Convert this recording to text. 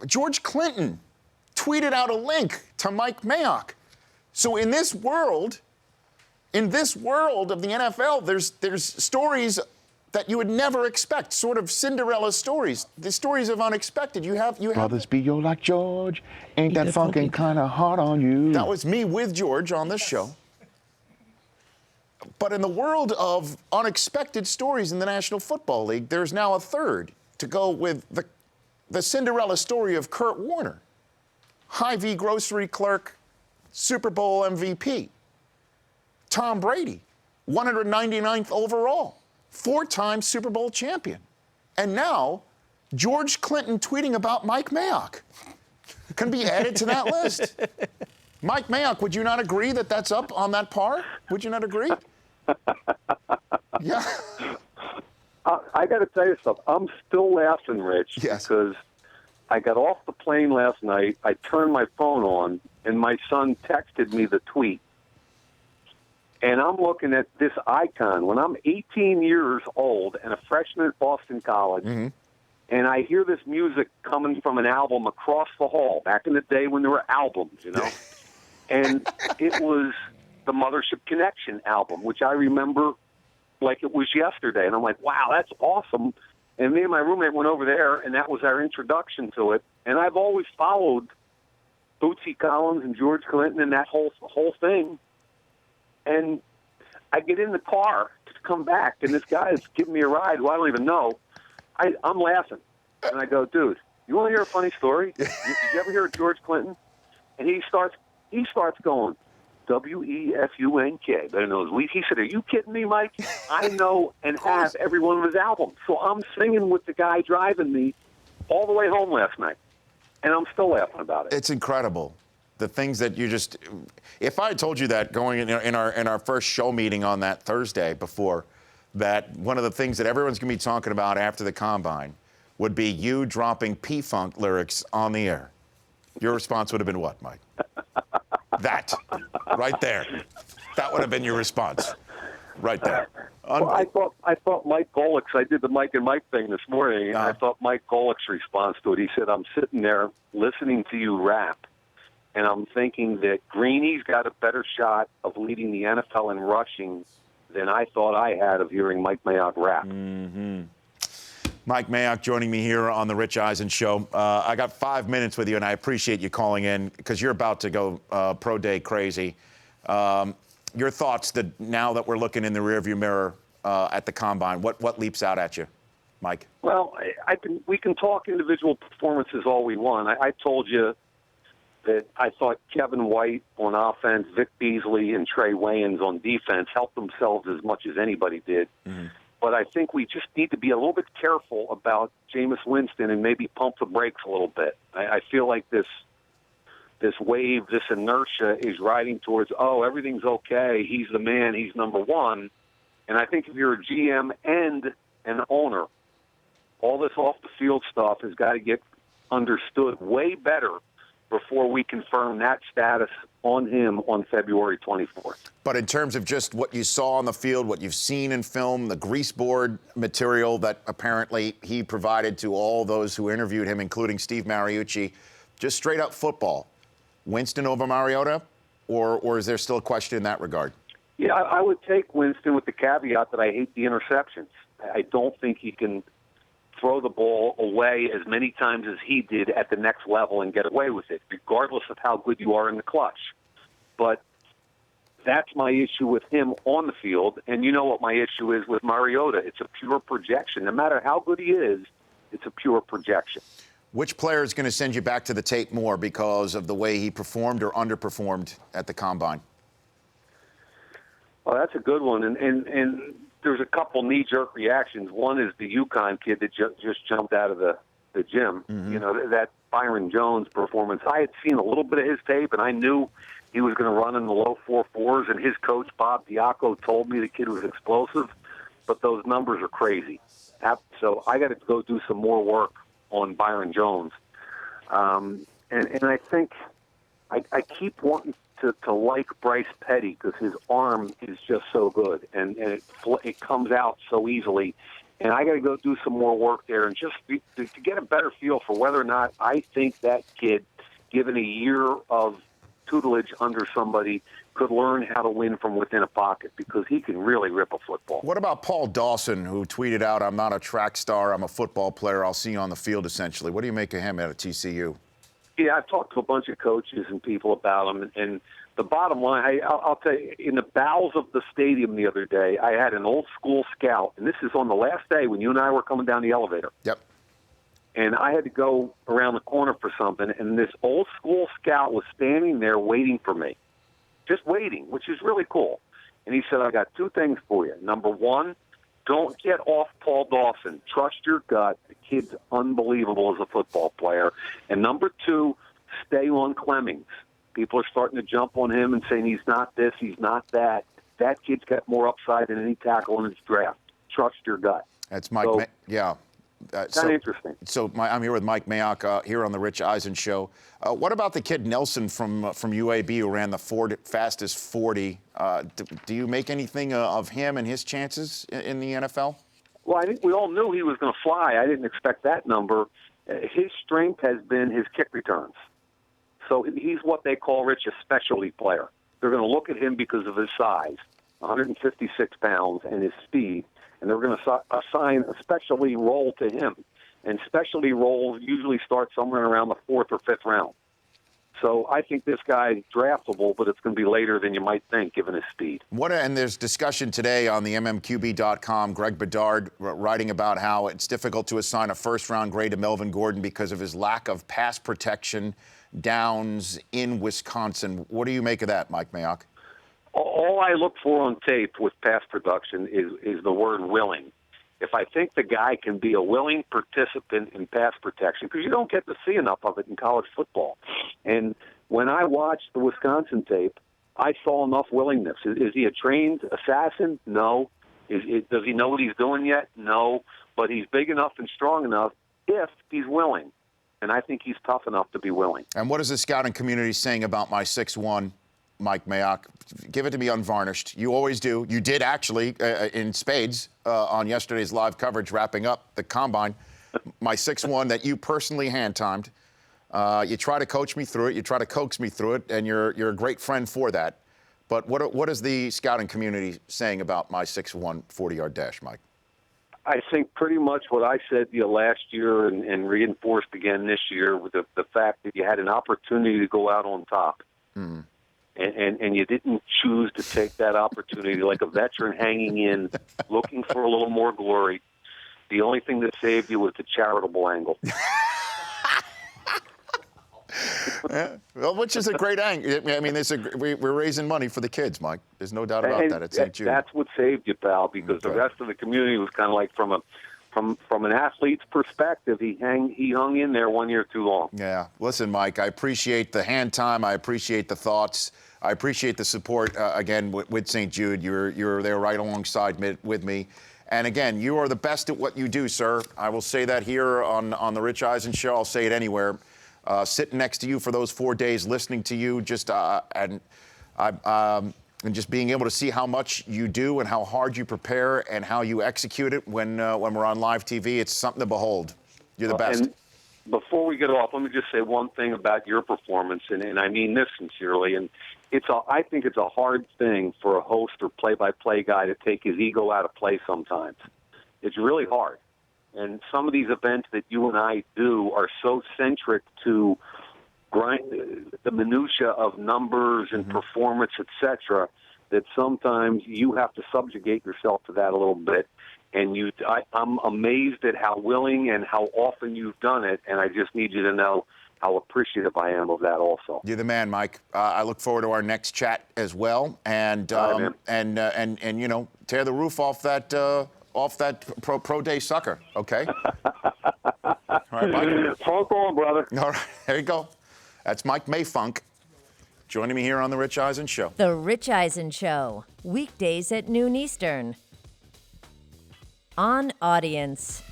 George Clinton tweeted out a link to Mike Mayock. So in this world of the NFL, there's stories that you would never expect, sort of Cinderella stories, the stories of unexpected. You have Brothers be yo like George, ain't that funkin' kind of hard on you? That was me with George on this show. But in the world of unexpected stories in the National Football League, there's now a third to go with the Cinderella story of Kurt Warner, Hy-Vee grocery clerk, Super Bowl MVP. Tom Brady, 199th overall, 4-time Super Bowl champion. And now, George Clinton tweeting about Mike Mayock can be added to that list. Mike Mayock, would you not agree that that's up on that par? Would you not agree? Yeah. I got to tell you something. I'm still laughing, Rich, yes. Because I got off the plane last night. I turned my phone on, and my son texted me the tweet. And I'm looking at this icon. When I'm 18 years old and a freshman at Boston College, and I hear this music coming from an album across the hall, back in the day when there were albums, and it was the Mothership Connection album, which I remember like it was yesterday. And I'm like, wow, that's awesome. And me and my roommate went over there, and that was our introduction to it. And I've always followed Bootsy Collins and George Clinton and that whole thing. And I get in the car to come back, and this guy is giving me a ride who I don't even know. I'm laughing. And I go, dude, you want to hear a funny story? Did you ever hear of George Clinton? And he starts going, W-E-F-U-N-K. Better knows we. He said, are you kidding me, Mike? I know and have every one of his albums. So I'm singing with the guy driving me all the way home last night. And I'm still laughing about it. It's incredible. The things that you just, if I had told you that going in our first show meeting on that Thursday before, that one of the things that everyone's going to be talking about after the Combine would be you dropping P-Funk lyrics on the air, your response would have been what, Mike? That, right there. That would have been your response, right there. Well, I thought Mike Golick's, I did the Mike and Mike thing this morning, and I thought Mike Golick's response to it, he said, I'm sitting there listening to you rap, and I'm thinking that Greeny's got a better shot of leading the NFL in rushing than I thought I had of hearing Mike Mayock rap. Mm-hmm. Mike Mayock joining me here on the Rich Eisen Show. I got 5 minutes with you, and I appreciate you calling in because you're about to go pro day crazy. Your thoughts now that we're looking in the rearview mirror at the Combine, what leaps out at you, Mike? Well, we can talk individual performances all we want. I told you that I thought Kevin White on offense, Vic Beasley, and Trey Wayans on defense helped themselves as much as anybody did. Mm-hmm. But I think we just need to be a little bit careful about Jameis Winston and maybe pump the brakes a little bit. I feel like this wave, this inertia is riding towards, everything's okay, he's the man, he's number one. And I think if you're a GM and an owner, all this off-the-field stuff has got to get understood way better before we confirm that status on him on February 24th. But in terms of just what you saw on the field, what you've seen in film, the grease board material that apparently he provided to all those who interviewed him, including Steve Mariucci, just straight up football, Winston over Mariota, or is there still a question in that regard? Yeah, I would take Winston with the caveat that I hate the interceptions. I don't think he can throw the ball away as many times as he did at the next level and get away with it, regardless of how good you are in the clutch. But that's my issue with him on the field, and you know what my issue is with Mariota. It's a pure projection. No matter how good he is, it's a pure projection. Which player is going to send you back to the tape more because of the way he performed or underperformed at the Combine? Well, that's a good one, and there's a couple knee-jerk reactions. One is the UConn kid that just jumped out of the gym. Mm-hmm. You know, that Byron Jones performance. I had seen a little bit of his tape, and I knew he was going to run in the low 4.4s, and his coach, Bob Diaco, told me the kid was explosive, but those numbers are crazy. So I got to go do some more work on Byron Jones. And I think I keep wanting to like Bryce Petty because his arm is just so good, and it comes out so easily. And I got to go do some more work there and just to get a better feel for whether or not I think that kid, given a year of tutelage under somebody, could learn how to win from within a pocket, because he can really rip a football. What about Paul Dawson, who tweeted out, "I'm not a track star, I'm a football player, I'll see you on the field," essentially? What do you make of him out of TCU? Yeah, I've talked to a bunch of coaches and people about him, and the bottom line, I'll tell you, in the bowels of the stadium the other day, I had an old school scout, and this is on the last day when you and I were coming down the elevator. Yep. And I had to go around the corner for something, and this old school scout was standing there waiting for me, just waiting, which is really cool. And he said, "I got two things for you. Number one, don't get off Paul Dawson. Trust your gut. The kid's unbelievable as a football player. And number two, stay on Clemmings. People are starting to jump on him and saying he's not this, he's not that. That kid's got more upside than any tackle in his draft. Trust your gut." That's Mike. So, yeah. kind of interesting. So I'm here with Mike Mayock here on the Rich Eisen Show. What about the kid Nelson from UAB who ran the fastest 40? Do you make anything of him and his chances in the NFL? Well, I think we all knew he was going to fly. I didn't expect that number. His strength has been his kick returns. So he's what they call, Rich, a specialty player. They're going to look at him because of his size, 156 pounds, and his speed, and they're going to assign a specialty role to him. And specialty roles usually start somewhere around the 4th or 5th round. So I think this guy's draftable, but it's going to be later than you might think, given his speed. And there's discussion today on the mmqb.com, Greg Bedard writing about how it's difficult to assign a first-round grade to Melvin Gordon because of his lack of pass protection downs in Wisconsin. What do you make of that, Mike Mayock? All I look for on tape with pass production is the word willing. If I think the guy can be a willing participant in pass protection, because you don't get to see enough of it in college football. And when I watched the Wisconsin tape, I saw enough willingness. Is he a trained assassin? No. Does he know what he's doing yet? No. But he's big enough and strong enough if he's willing. And I think he's tough enough to be willing. And what is the scouting community saying about my 6'1", Mike Mayock? Give it to me unvarnished. You always do. You did actually in spades on yesterday's live coverage wrapping up the Combine. My 6'1" that you personally hand-timed. You try to coach me through it. You try to coax me through it, and you're a great friend for that. But what is the scouting community saying about my 6'1" 40-yard dash, Mike? I think pretty much what I said to you last year and reinforced again this year with the fact that you had an opportunity to go out on top. Mm. And you didn't choose to take that opportunity like a veteran hanging in, looking for a little more glory. The only thing that saved you was the charitable angle. Yeah, well, which is a great angle. I mean, we're raising money for the kids, Mike. There's no doubt about that at St. Jude. That's what saved you, pal, because the rest of the community was kind of like from an athlete's perspective, he hung in there 1 year too long. Yeah. Listen, Mike, I appreciate the hand time. I appreciate the thoughts. I appreciate the support, again, with St. Jude. You're there right alongside with me. And, again, you are the best at what you do, sir. I will say that here on the Rich Eisen Show. I'll say it anywhere. Sitting next to you for those 4 days, listening to you, and just being able to see how much you do and how hard you prepare and how you execute it when we're on live TV, it's something to behold. You're the best. And before we get off, let me just say one thing about your performance, and I mean this sincerely. And I think it's a hard thing for a host or play-by-play guy to take his ego out of play sometimes. It's really hard. And some of these events that you and I do are so centric to the minutia of numbers and performance, etc., that sometimes you have to subjugate yourself to that a little bit. And I'm amazed at how willing and how often you've done it, and I just need you to know how appreciative I am of that also. You're the man, Mike. I look forward to our next chat as well, and you know, tear the roof off that pro day sucker, okay? All right, Mike. Funk on, brother. All right, there you go. That's Mike Mayfunk joining me here on The Rich Eisen Show. The Rich Eisen Show, weekdays at noon Eastern. On Audience.